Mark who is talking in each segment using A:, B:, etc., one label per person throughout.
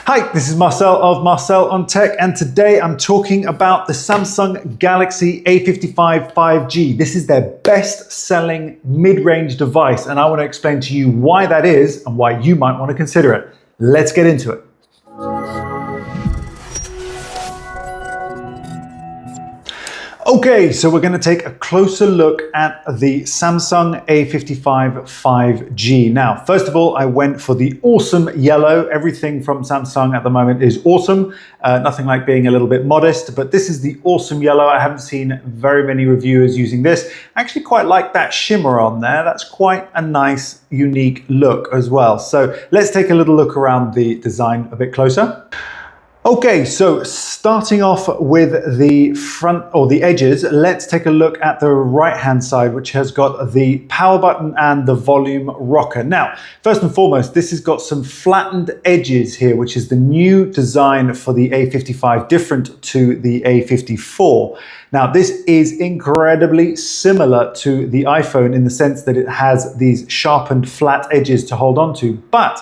A: Hi, this is Marcel of Marcel on Tech, and today I'm talking about the Samsung Galaxy A55 5G. This is their best-selling mid-range device, and I want to explain to you why that is and why you might want to consider it. Let's get into it. Okay, so we're going to take a closer look at the Samsung A55 5G. Now, first of all, I went for the awesome yellow. Everything from Samsung at the moment is awesome. Nothing like being a little bit modest, but this is the awesome yellow. I haven't seen very many reviewers using this. I actually quite like that shimmer on there. That's quite a nice, unique look as well. So let's take a little look around the design a bit closer. Okay, so starting off with the front or the edges, let's take a look at the right-hand side, which has got the power button and the volume rocker. Now, first and foremost, this has got some flattened edges here, which is the new design for the A55, different to the A54. Now, this is incredibly similar to the iPhone in the sense that it has these sharpened flat edges to hold on to, but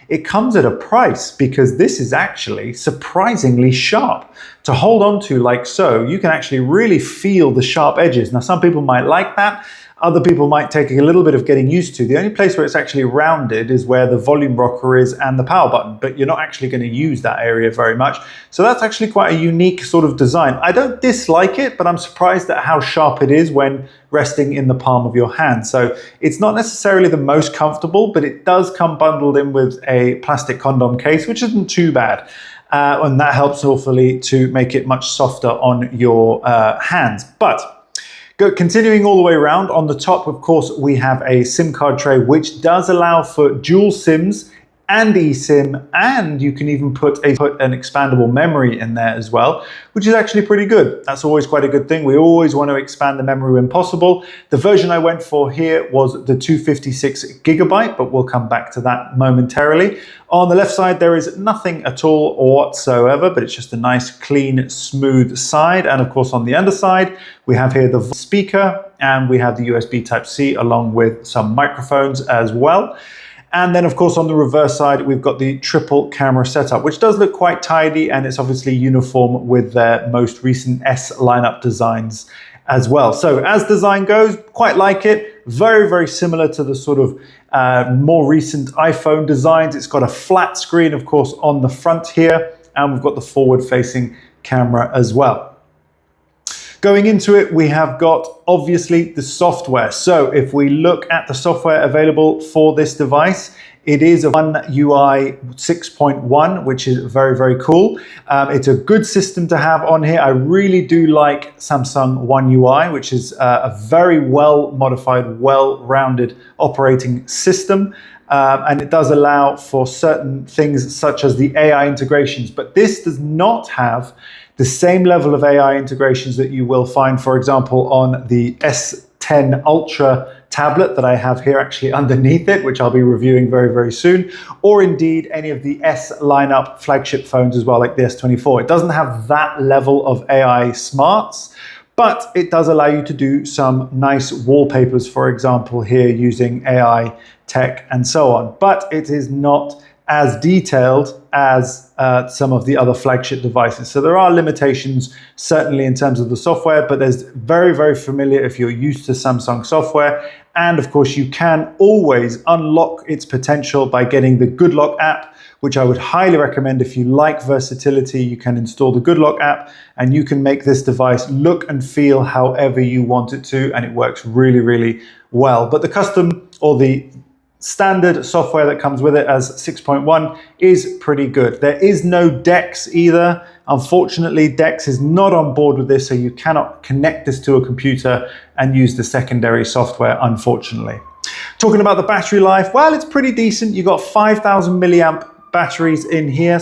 A: it comes at a price because this is actually surprisingly sharp. To hold on to like so, you can actually really feel the sharp edges. Now, some people might like that. Other people might take a little bit of getting used to. The only place where it's actually rounded is where the volume rocker is and the power button, but you're not actually going to use that area very much. So that's actually quite a unique sort of design. I don't dislike it, but I'm surprised at how sharp it is when resting in the palm of your hand. So it's not necessarily the most comfortable, but it does come bundled in with a plastic condom case, which isn't too bad. And that helps awfully to make it much softer on your hands. But continuing all the way around, on the top, of course, we have a SIM card tray, which does allow for dual SIMs and eSIM, and you can even put an expandable memory in there as well, which is actually pretty good. That's always quite a good thing. We always want to expand the memory when possible. The version I went for here was the 256 gigabyte, but we'll come back to that momentarily. On the left side, there is nothing at all whatsoever, but it's just a nice, clean, smooth side. And of course, on the underside, we have here the speaker, and we have the USB Type-C along with some microphones as well. And then, of course, on the reverse side, we've got the triple camera setup, which does look quite tidy, and it's obviously uniform with their most recent S lineup designs as well. So as design goes, quite like it. Very, very similar to the sort of more recent iPhone designs. It's got a flat screen, of course, on the front here, and we've got the forward-facing camera as well. Going into it, we have got, obviously, the software. So if we look at the software available for this device, it is a One UI 6.1, which is very, very cool. It's a good system to have on here. I really do like Samsung One UI, which is a very well-modified, well-rounded operating system. And it does allow for certain things such as the AI integrations, but this does not have the same level of AI integrations that you will find, for example, on the S10 Ultra tablet that I have here actually underneath it, which I'll be reviewing very, very soon, or indeed any of the S lineup flagship phones as well, like the S24. It doesn't have that level of AI smarts, but it does allow you to do some nice wallpapers, for example, here using AI tech and so on. But it is not as detailed as some of the other flagship devices. So there are limitations, certainly in terms of the software, but there's very, very familiar if you're used to Samsung software. And of course, you can always unlock its potential by getting the Good Lock app, which I would highly recommend. If you like versatility, you can install the Good Lock app and you can make this device look and feel however you want it to, and it works really, really well. But the custom or the standard software that comes with it as 6.1 is pretty good. There is no DeX either. Unfortunately, DeX is not on board with this, so you cannot connect this to a computer and use the secondary software, unfortunately. Talking about the battery life, well, it's pretty decent. You've got 5,000 milliamp batteries in here.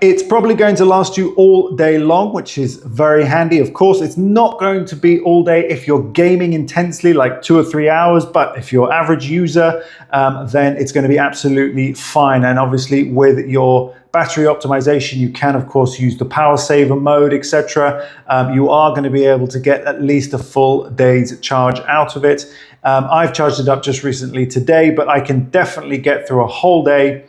A: It's probably going to last you all day long, which is very handy. Of course, it's not going to be all day if you're gaming intensely, like 2 or 3 hours, but if you're average user, then it's going to be absolutely fine. And obviously with your battery optimization, you can of course use the power saver mode, etc. You are going to be able to get at least a full day's charge out of it. I've charged it up just recently today, but I can definitely get through a whole day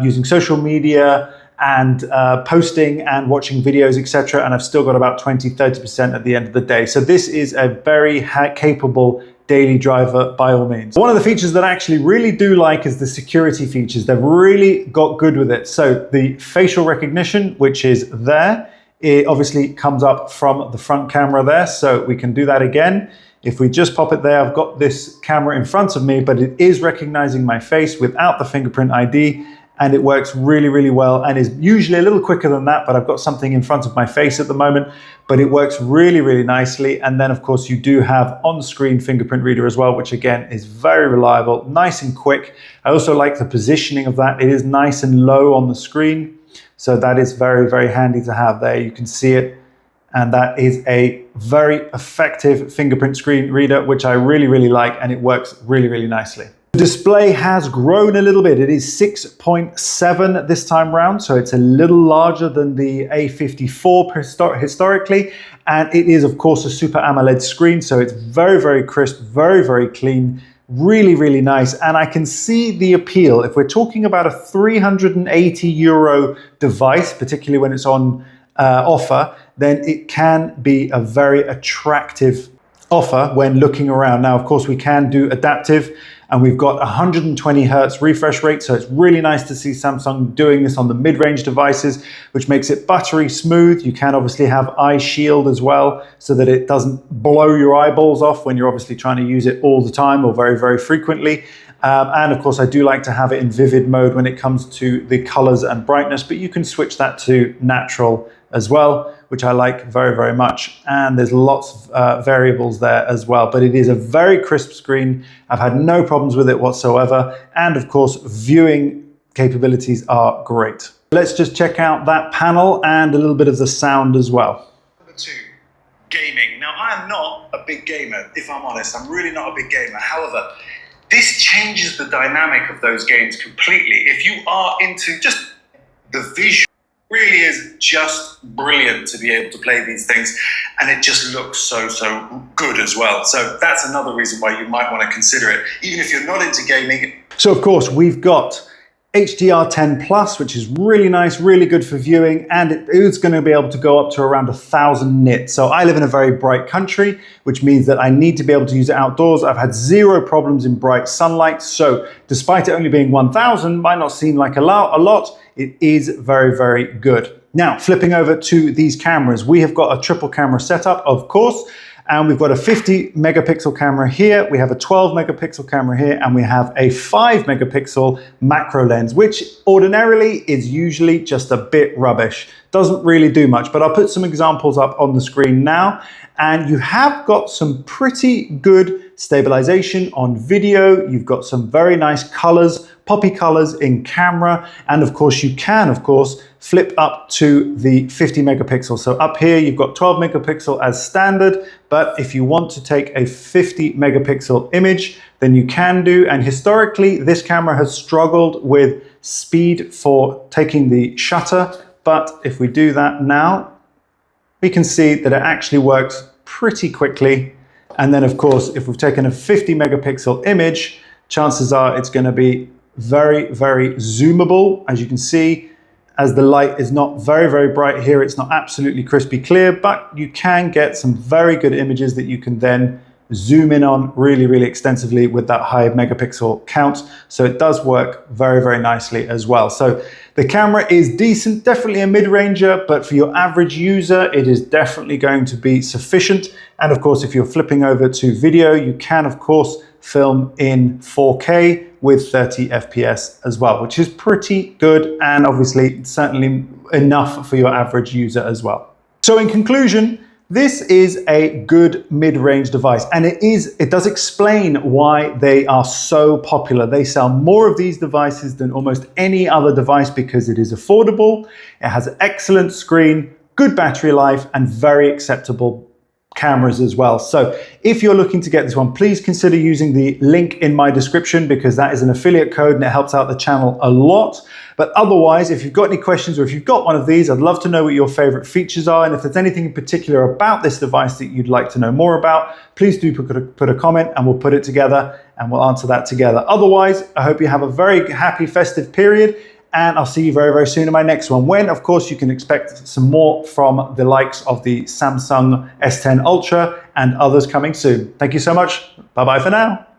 A: using social media and posting and watching videos, etc. And I've still got about 20–30% at the end of the day. So this is a very capable daily driver by all means. One of the features that I actually really do like is the security features. They've really got good with it. So the facial recognition, which is there, it obviously comes up from the front camera there. So we can do that again. If we just pop it there, I've got this camera in front of me, but it is recognizing my face without the fingerprint ID, and it works really, really well and is usually a little quicker than that, but I've got something in front of my face at the moment, but it works really, really nicely. And then of course you do have on-screen fingerprint reader as well, which again is very reliable, nice and quick. I also like the positioning of that. It is nice and low on the screen. So that is very, very handy to have there. You can see it. And that is a very effective fingerprint screen reader, which I really, really like, and it works really, really nicely. The display has grown a little bit. It is 6.7 this time round, so it's a little larger than the A54 historically, and it is of course a Super AMOLED screen, so it's very, very crisp, very, very clean, really, really nice. And I can see the appeal. If we're talking about a €380 device, particularly when it's on offer, then it can be a very attractive offer when looking around. Now, of course, we can do adaptive, and we've got 120 Hertz refresh rate, so it's really nice to see Samsung doing this on the mid-range devices, which makes it buttery smooth. You can obviously have eye shield as well, so that it doesn't blow your eyeballs off when you're obviously trying to use it all the time or very, very frequently. And of course, I do like to have it in vivid mode when it comes to the colors and brightness, but you can switch that to natural as well, which I like very, very much. And there's lots of variables there as well, but it is a very crisp screen. I've had no problems with it whatsoever. And of course, viewing capabilities are great. Let's just check out that panel and a little bit of the sound as well. Number 2, gaming. Now, I am not a big gamer, if I'm honest. I'm really not a big gamer. However, this changes the dynamic of those games completely. If you are into just the visual, really is just brilliant to be able to play these things, and it just looks so good as well. So that's another reason why you might want to consider it, even if you're not into gaming. So of course we've got HDR10 Plus, which is really nice, really good for viewing, and it is going to be able to go up to around 1000 nits. So I live in a very bright country, which means that I need to be able to use it outdoors. I've had zero problems in bright sunlight. So despite it only being 1000, might not seem like a lot, it is very, very good. Now, flipping over to these cameras, we have got a triple camera setup, of course, and we've got a 50 megapixel camera here, we have a 12 megapixel camera here, and we have a 5 megapixel macro lens, which ordinarily is usually just a bit rubbish. Doesn't really do much, but I'll put some examples up on the screen now. And you have got some pretty good stabilization on video. You've got some very nice colors, poppy colors in camera. And of course, you can, flip up to the 50 megapixel. So up here, you've got 12 megapixel as standard. But if you want to take a 50 megapixel image, then you can do. And historically, this camera has struggled with speed for taking the shutter. But if we do that now, we can see that it actually works pretty quickly. And then of course, if we've taken a 50 megapixel image, chances are it's going to be very, very zoomable. As you can see, as the light is not very, very bright here, it's not absolutely crispy clear, but you can get some very good images that you can then zoom in on really, really extensively with that high megapixel count. So it does work very, very nicely as well. So the camera is decent, definitely a mid-ranger, but for your average user, it is definitely going to be sufficient. And of course, if you're flipping over to video, you can of course film in 4K with 30 FPS as well, which is pretty good. And obviously certainly enough for your average user as well. So in conclusion, this is a good mid-range device, and it does explain why they are so popular. They sell more of these devices than almost any other device because it is affordable, it has an excellent screen, good battery life, and very acceptable cameras as well. So if you're looking to get this one, please consider using the link in my description because that is an affiliate code and it helps out the channel a lot. But otherwise, if you've got any questions or if you've got one of these, I'd love to know what your favorite features are. And if there's anything in particular about this device that you'd like to know more about, please do put a comment and we'll put it together and we'll answer that together. Otherwise, I hope you have a very happy festive period and I'll see you very, very soon in my next one, when, of course, you can expect some more from the likes of the Samsung S10 Ultra and others coming soon. Thank you so much. Bye-bye for now.